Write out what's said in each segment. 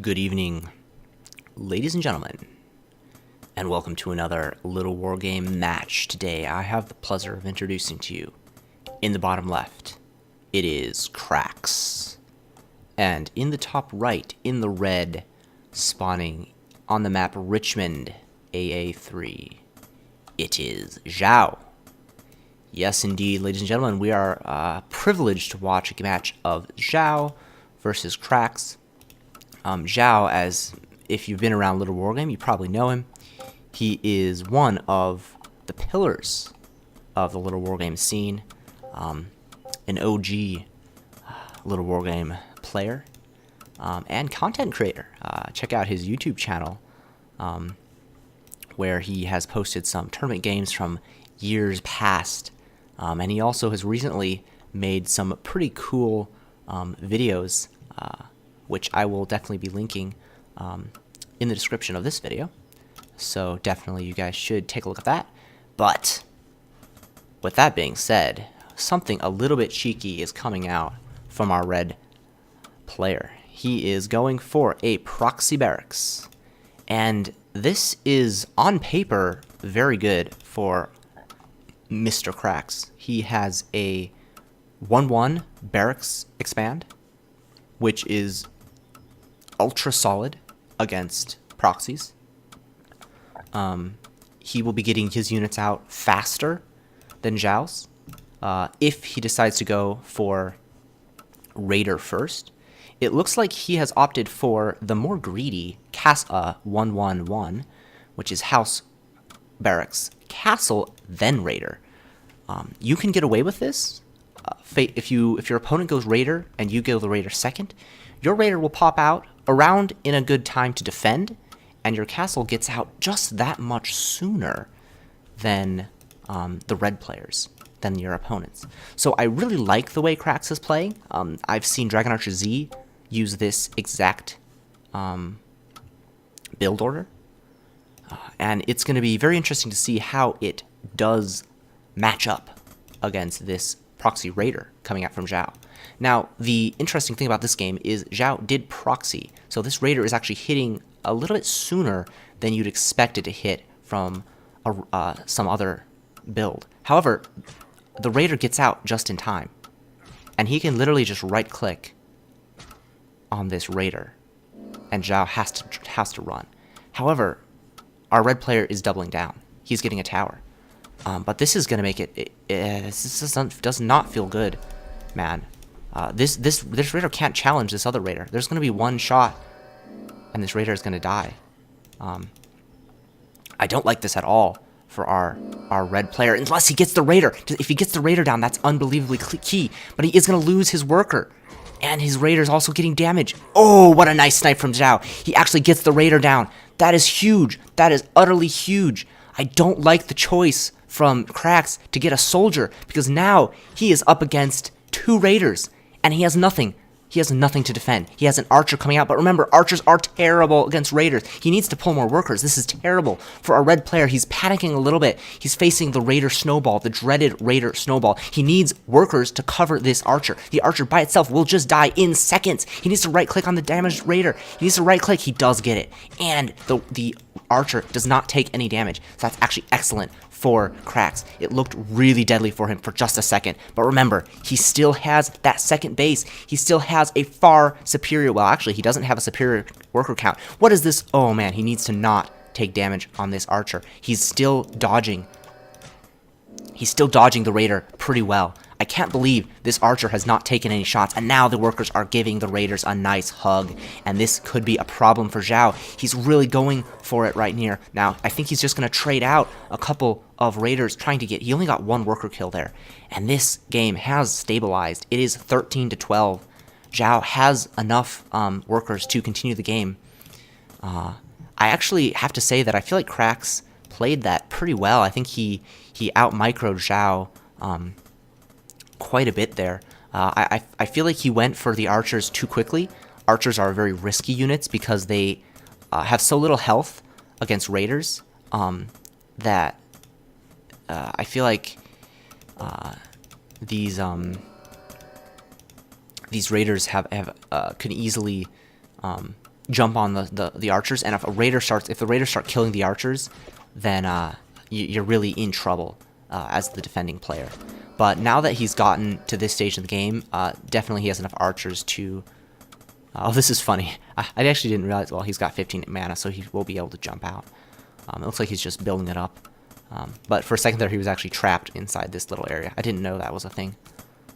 Good evening, ladies and gentlemen, and welcome to another Littlewargame match. Today I have the pleasure of introducing to you, in the bottom left, it is Krax, and in the top right, in the red, spawning on the map Richmond, AA3, it is Zhao. Yes, indeed, ladies and gentlemen, we are privileged to watch a match of Zhao versus Krax. Zhao, as if you've been around Littlewargame, you probably know him. He is one of the pillars of the Littlewargame scene, an OG Littlewargame player, and content creator. Check out his YouTube channel, where he has posted some tournament games from years past, and he also has recently made some pretty cool videos, which I will definitely be linking in the description of this video. So definitely you guys should take a look at that. But with that being said, something a little bit cheeky is coming out from our red player. He is going for a proxy barracks. And this is, on paper, very good for Mr. Krax. He has a 1-1 barracks expand, which is ultra solid against proxies. He will be getting his units out faster than Zhao's. If he decides to go for Raider first, it looks like he has opted for the more greedy 1-1-1, which is House Barracks Castle, then Raider. You can get away with this. If your opponent goes Raider and you go the Raider second, your Raider will pop out around in a good time to defend, and your castle gets out just that much sooner than the red players, than your opponents. So I really like the way Krax is playing. I've seen Dragon Archer Z use this exact build order, and it's going to be very interesting to see how it does match up against this proxy Raider coming out from Zhao. Now, the interesting thing about this game is Zhao did proxy, so this Raider is actually hitting a little bit sooner than you'd expect it to hit from some other build. However, the Raider gets out just in time, and he can literally just right-click on this Raider, and Zhao has to run. However, our red player is doubling down. He's getting a tower. But this is going to make it does not feel good, man. This Raider can't challenge this other Raider. There's going to be one shot, and this Raider is going to die. I don't like this at all for our red player, unless he gets the Raider. If he gets the Raider down, that's unbelievably key. But he is going to lose his worker, and his Raider is also getting damage. Oh, what a nice snipe from Zhao. He actually gets the Raider down. That is huge. That is utterly huge. I don't like the choice from Krax to get a soldier, because now he is up against two Raiders, and he has nothing. He has nothing to defend. He has an archer coming out, but remember, archers are terrible against Raiders. He needs to pull more workers. This is terrible for our red player. He's panicking a little bit. He's facing the Raider snowball, the dreaded Raider snowball. He needs workers to cover this archer. The archer by itself will just die in seconds. He needs to right-click on the damaged Raider. He needs to right-click. He does get it. And the archer does not take any damage. So that's actually excellent for Krax. It looked really deadly for him for just a second. But remember, he still has that second base. He still has a far superior, well, actually, he doesn't have a superior worker count. What is this? Oh, man, he needs to not take damage on this archer. He's still dodging. He's still dodging the Raider pretty well. I can't believe this archer has not taken any shots, and now the workers are giving the Raiders a nice hug, and this could be a problem for Zhao. He's really going for it right here. Now, I think he's just going to trade out a couple of Raiders trying to get... He only got one worker kill there, and this game has stabilized. It is 13-12. Zhao has enough workers to continue the game. I actually have to say that I feel like Krax played that pretty well. I think he out-microed Zhao quite a bit there. I feel like he went for the archers too quickly. Archers are very risky units because they have so little health against Raiders that I feel like these Raiders could easily jump on the archers, and if the raiders start killing the archers, then you're really in trouble as the defending player. But now that he's gotten to this stage of the game, definitely he has enough archers to... Oh, this is funny. I actually didn't realize... Well, he's got 15 mana, so he will be able to jump out. It looks like he's just building it up. But for a second there, he was actually trapped inside this little area. I didn't know that was a thing.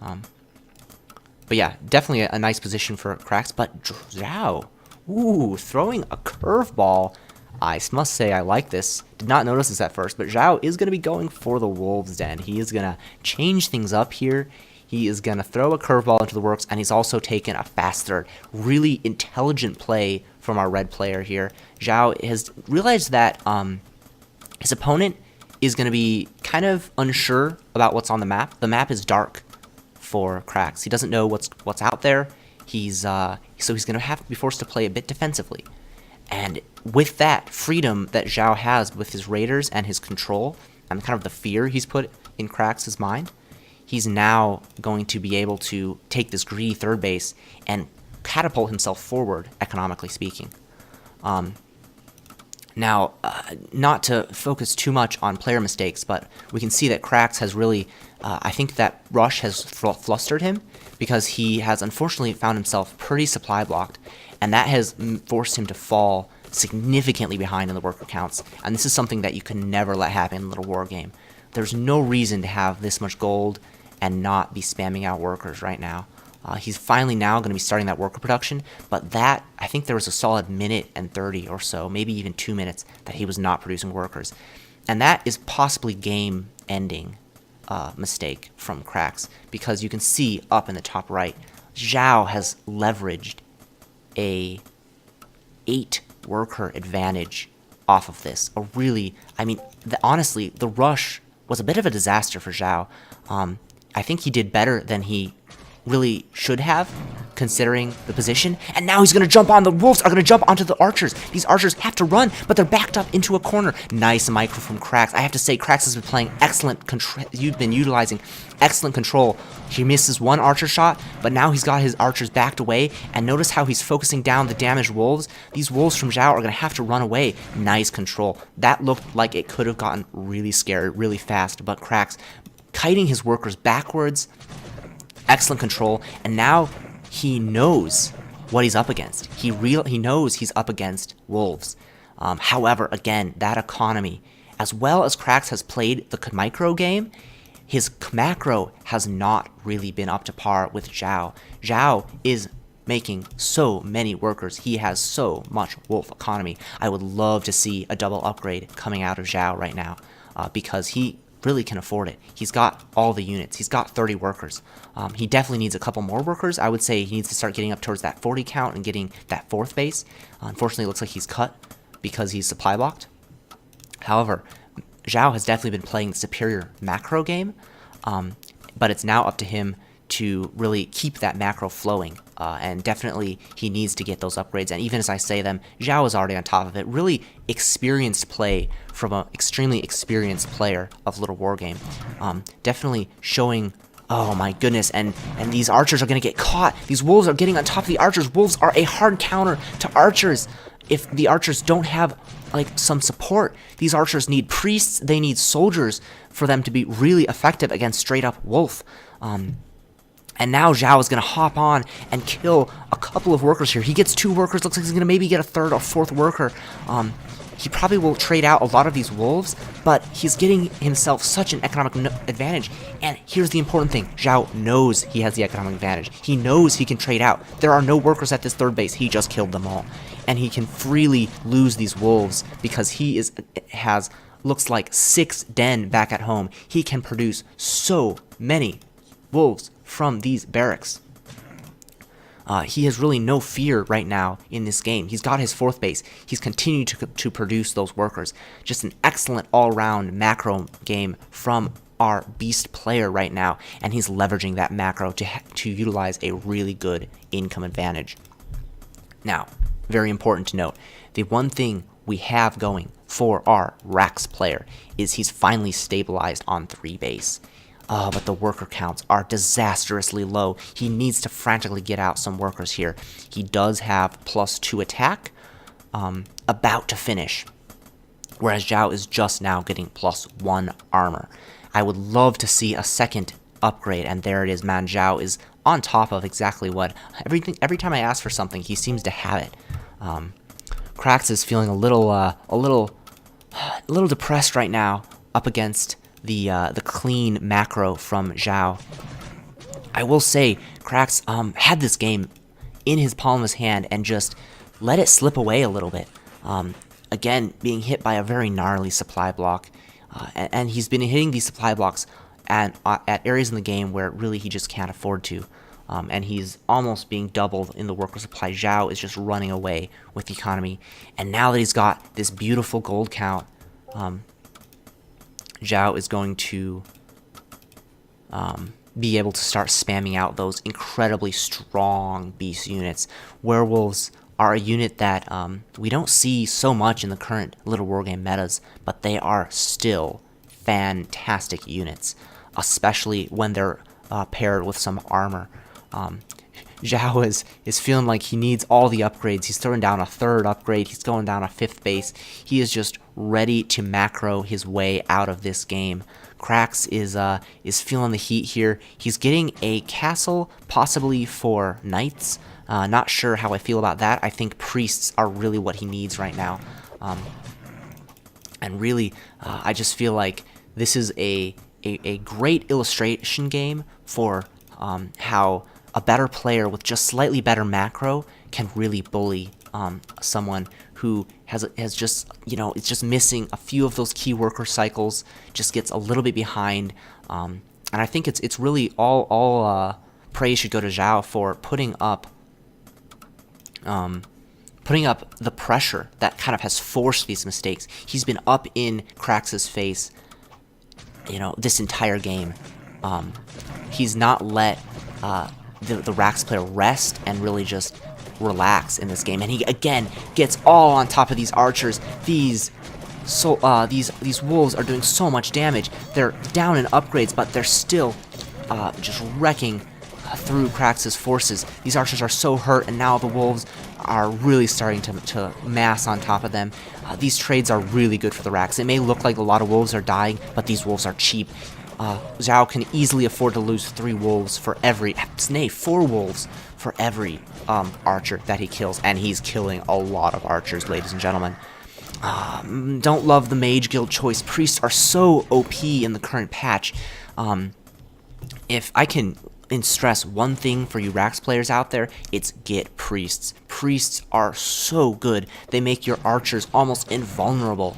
But yeah, definitely a nice position for Krax. But Zhao, ooh, throwing a curveball. I must say I like this. Did not notice this at first, but Zhao is going to be going for the Wolves Den. He is going to change things up here. He is going to throw a curveball into the works, and he's also taken a fast third. Really intelligent play from our red player here. Zhao has realized that his opponent is going to be kind of unsure about what's on the map. The map is dark for Krax. He doesn't know what's out there. So he's going to have to be forced to play a bit defensively. And with that freedom that Zhao has with his raiders and his control, and kind of the fear he's put in Krax's mind, he's now going to be able to take this greedy third base and catapult himself forward, economically speaking. Now, not to focus too much on player mistakes, but we can see that Krax has really, I think that rush has flustered him, because he has unfortunately found himself pretty supply blocked, and that has forced him to fall significantly behind in the worker counts. And this is something that you can never let happen in Littlewargame. There's no reason to have this much gold and not be spamming out workers right now. He's finally now going to be starting that worker production, but that, I think there was a solid minute and 30 or so, maybe even 2 minutes, that he was not producing workers. And that is possibly game-ending mistake from Krax, because you can see up in the top right, Zhao has leveraged a 8 worker advantage off of this. Honestly, the rush was a bit of a disaster for Zhao. I think he did better than he really should have, considering the position. And now he's going to jump on. The Wolves are going to jump onto the archers. These archers have to run, but they're backed up into a corner. Nice micro from Krax. I have to say, Krax has been playing excellent control. You've been utilizing excellent control. He misses one archer shot, but now he's got his archers backed away. And notice how he's focusing down the damaged wolves. These wolves from Zhao are going to have to run away. Nice control. That looked like it could have gotten really scary, really fast, but Krax kiting his workers backwards. Excellent control, and now he knows what he's up against. He knows he's up against wolves. However, again, that economy, as well as Krax has played the micro game, his macro has not really been up to par with Zhao. Zhao is making so many workers. He has so much wolf economy. I would love to see a double upgrade coming out of Zhao right now, because he really can afford it. He's got all the units. He's got 30 workers. He definitely needs a couple more workers. I would say he needs to start getting up towards that 40 count and getting that 4th base. Unfortunately, it looks like he's cut because he's supply blocked. However, Zhao has definitely been playing the superior macro game, but it's now up to him to really keep that macro flowing, and definitely he needs to get those upgrades. And even as I say them, Zhao is already on top of it. Really experienced play from an extremely experienced player of Littlewargame. Definitely showing, oh my goodness, and these archers are going to get caught. These wolves are getting on top of the archers. Wolves are a hard counter to archers. If the archers don't have like some support, these archers need priests, they need soldiers for them to be really effective against straight up wolf. And now Zhao is going to hop on and kill a couple of workers here. He gets 2 workers. Looks like he's going to maybe get a 3rd or 4th worker. He probably will trade out a lot of these wolves, but he's getting himself such an economic advantage. And here's the important thing. Zhao knows he has the economic advantage. He knows he can trade out. There are no workers at this 3rd base. He just killed them all. And he can freely lose these wolves because he has looks like 6 den back at home. He can produce so many wolves from these barracks. He has really no fear right now in this game. He's got his 4th base. He's continued to produce those workers. Just an excellent all-round macro game from our beast player right now, and he's leveraging that macro to utilize a really good income advantage. Now, very important to note, the one thing we have going for our Krax player is he's finally stabilized on 3 base. But the worker counts are disastrously low. He needs to frantically get out some workers here. He does have +2 attack, about to finish, whereas Zhao is just now getting +1 armor. I would love to see a second upgrade, and there it is, man. Zhao is on top of exactly what every time I ask for something, he seems to have it. Krax is feeling a little depressed right now, up against the clean macro from Zhao. I will say, Krax had this game in his palm of his hand and just let it slip away a little bit. Again, being hit by a very gnarly supply block, and he's been hitting these supply blocks at areas in the game where really he just can't afford to. And he's almost being doubled in the worker supply. Zhao is just running away with the economy. And now that he's got this beautiful gold count, Zhao is going to be able to start spamming out those incredibly strong beast units. Werewolves are a unit that we don't see so much in the current Littlewargame metas, but they are still fantastic units, especially when they're paired with some armor. Zhao is feeling like he needs all the upgrades. He's throwing down a 3rd upgrade. He's going down a 5th base. He is just ready to macro his way out of this game. Krax is feeling the heat here. He's getting a castle, possibly for knights. Not sure how I feel about that. I think priests are really what he needs right now. And really, I just feel like this is a great illustration game for how a better player with just slightly better macro can really bully someone who has just, it's just missing a few of those key worker cycles, just gets a little bit behind. And I think it's really all praise should go to Zhao for putting up the pressure that kind of has forced these mistakes. He's been up in Krax's face, this entire game. He's not let the Rax player rest and really just relax in this game, and he again gets all on top of these archers. These wolves are doing so much damage. They're down in upgrades, but they're still just wrecking through Krax's forces. These archers are so hurt, and now the wolves are really starting to mass on top of them. These trades are really good for the Rax. It may look like a lot of wolves are dying, but these wolves are cheap. Zhao can easily afford to lose 3 wolves for every, 4 wolves for every archer that he kills, and he's killing a lot of archers, ladies and gentlemen. Don't love the Mage Guild choice. Priests are so OP in the current patch. If I can stress one thing for you Rax players out there, it's get priests. Priests are so good. They make your archers almost invulnerable.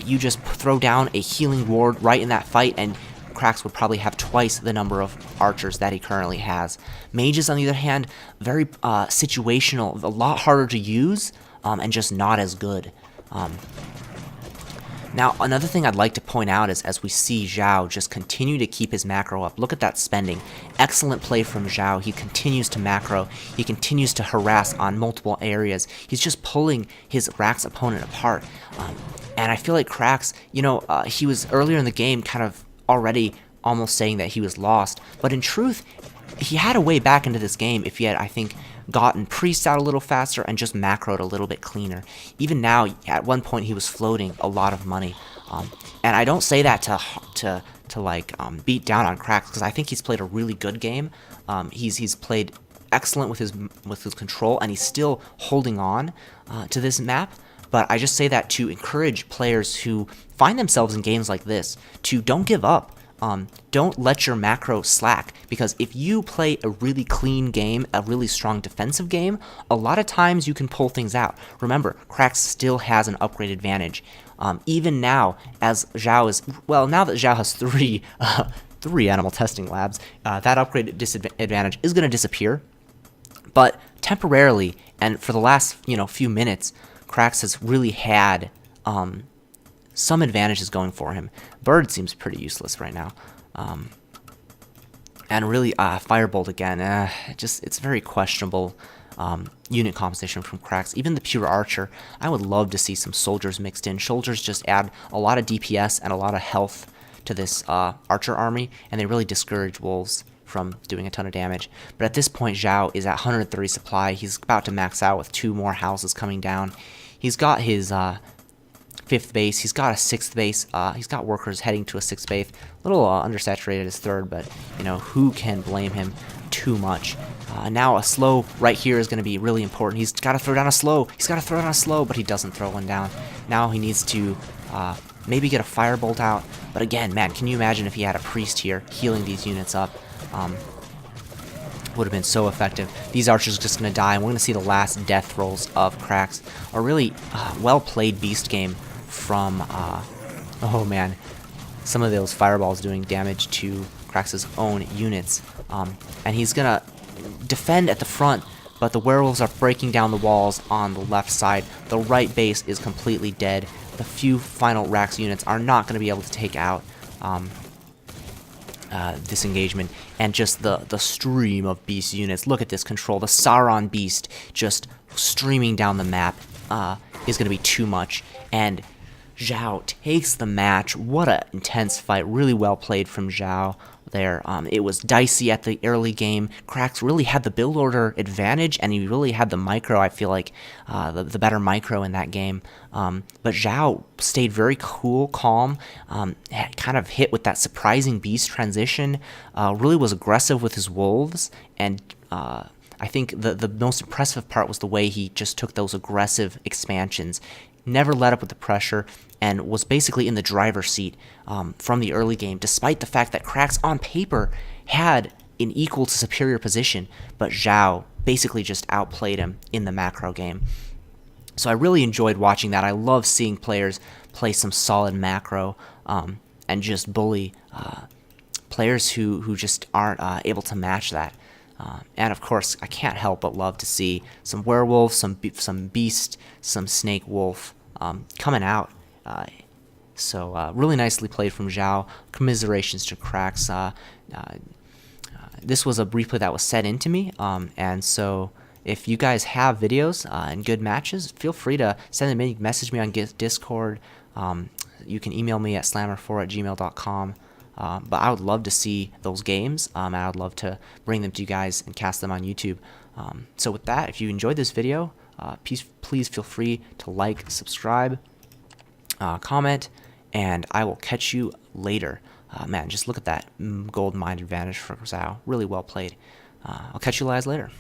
You just throw down a healing ward right in that fight, and Krax would probably have twice the number of archers that he currently has. Mages, on the other hand, very situational, a lot harder to use, and just not as good. Now, another thing I'd like to point out is as we see Zhao just continue to keep his macro up. Look at that spending. Excellent play from Zhao. He continues to macro. He continues to harass on multiple areas. He's just pulling his Rax opponent apart. And I feel like Krax, he was earlier in the game kind of already almost saying that he was lost. But in truth, he had a way back into this game if he had, I think, gotten priests out a little faster and just macroed a little bit cleaner. Even now, at one point, he was floating a lot of money. And I don't say that to beat down on Krax, because I think he's played a really good game. He's played excellent with his control, and he's still holding on to this map. But I just say that to encourage players who find themselves in games like this to don't give up. Don't let your macro slack, because if you play a really clean game, a really strong defensive game, a lot of times you can pull things out. Remember, Krax still has an upgrade advantage. Even now, as Zhao is, now that Zhao has three animal testing labs, that upgrade disadvantage is going to disappear. But temporarily, and for the last few minutes, Krax has really had some advantages going for him. Bird seems pretty useless right now. And really, Firebolt again, it's very questionable unit composition from Krax. Even the pure archer, I would love to see some soldiers mixed in. Soldiers just add a lot of DPS and a lot of health to this archer army, and they really discourage wolves from doing a ton of damage. But at this point, Zhao is at 130 supply. He's about to max out with 2 more houses coming down. He's got his 5th base. He's got a 6th base. He's got workers heading to a 6th base. A little undersaturated as 3rd, but you know, who can blame him too much? Now a slow right here is going to be really important. He's got to throw down a slow. He's got to throw down a slow, but he doesn't throw one down. Now he needs to maybe get a firebolt out. But again, man, can you imagine if he had a priest here healing these units up? Would have been so effective. These archers are just going to die, and we're going to see the last death rolls of Krax. A really well-played beast game from, oh man, some of those fireballs doing damage to Krax's own units. And he's going to defend at the front, but the werewolves are breaking down the walls on the left side. The right base is completely dead. The few final Rax units are not going to be able to take out this engagement, and just the stream of beast units. Look at this control. The Sauron beast just streaming down the map is going to be too much, and Zhao takes the match. What an intense fight. Really well played from Zhao there. It was dicey at the early game. Krax really had the build order advantage, and he really had the micro, I feel like, the better micro in that game. But Zhao stayed very cool, calm, kind of hit with that surprising beast transition, really was aggressive with his wolves, and I think the most impressive part was the way he just took those aggressive expansions, never let up with the pressure, and was basically in the driver's seat from the early game, despite the fact that Krax on paper had an equal to superior position, but Zhao basically just outplayed him in the macro game. So I really enjoyed watching that. I love seeing players play some solid macro and just bully players who just aren't able to match that. And of course, I can't help but love to see some werewolf, some beast, some snake wolf coming out. So really nicely played from Zhao. Commiserations to Krax. This was a replay that was set into me, and so if you guys have videos and good matches, feel free to send them in. You can message me on Discord. You can email me at slammer4@gmail.com. But I would love to see those games, and I would love to bring them to you guys and cast them on YouTube. So with that, if you enjoyed this video, please feel free to like, subscribe, comment, and I will catch you later. Man, just look at that gold mine advantage for Zhao. Really well played. I'll catch you guys later.